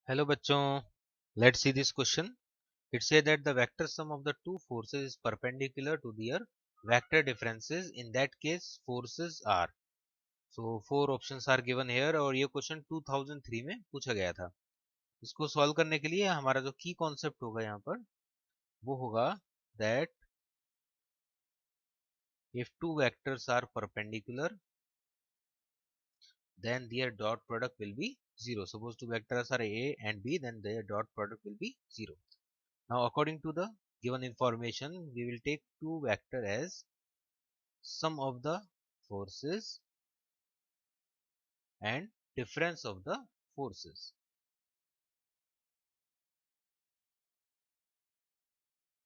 Hello bachon, let's see this question. It says that the vector sum of the two forces is perpendicular to their vector differences. In that case, forces are. So four options are given here और ये question 2003 में पूछा गया था. इसको solve करने के लिए हमारा जो की कॉन्सेप्ट होगा यहाँ पर वो होगा that if two vectors are perpendicular then their dot product will be 0. Suppose two vectors are A and B, then their dot product will be 0. Now according to the given information, we will take two vector as sum of the forces and difference of the forces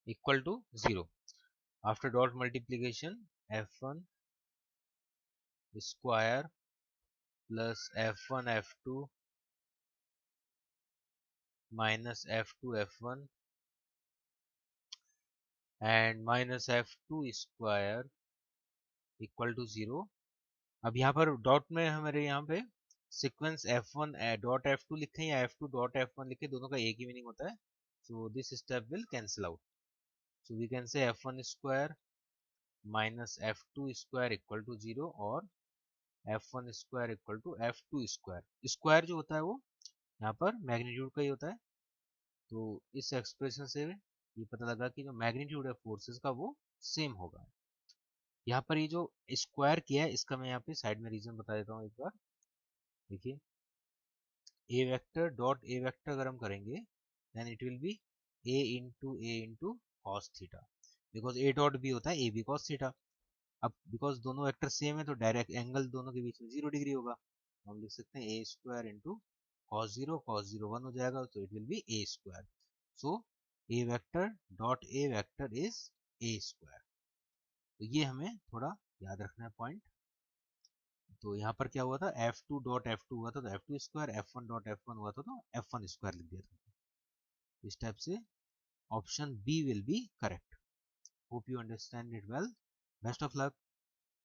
equal to 0. After dot multiplication, f1 square plus f1 f2 minus f2 f1 and minus f2 square equal to 0. अब यहाँ पर dot में हमारे यहाँ पे sequence f1 dot f2 लिखे या f2 dot f1 लिखे, दोनों का एक ही मीनिंग होता है. So this step will cancel out. So we can say f1 square minus f2 square equal to 0 और f1 square equal to f2 square. Square जो होता है वो यहाँ पर मैग्नीट्यूड का ही होता है. तो इस एक्सप्रेशन से ये पता लगा कि जो मैग्नीट्यूड है फोर्सेस का वो सेम होगा. यहाँ पर ये जो स्क्वायर किया है इसका मैं यहाँ पे साइड में रीजन बता देता हूँ एक बार. देखिए A vector dot A vector अगर हम करेंगे then it will be A into cos theta, because A dot B होता है ए बी कॉस थीटा. अब बिकॉज दोनों वेक्टर सेम है तो डायरेक्ट एंगल दोनों के बीच में 0 डिग्री होगा. तो हम लिख सकते हैं ए स्क्वायर इंटू कॉस जीरो 1 हो जाएगा, तो it will be A square. So A vector dot A vector is a square. तो ये हमें थोड़ा याद रखना है पॉइंट. तो यहाँ पर क्या हुआ था, f2 डॉट f2 हुआ था तो f2 square, f1 dot f1 हुआ था तो f1 स्क्वायर लिख दिया था. इस टाइप से option B will be correct. Hope you understand it well. Best of luck.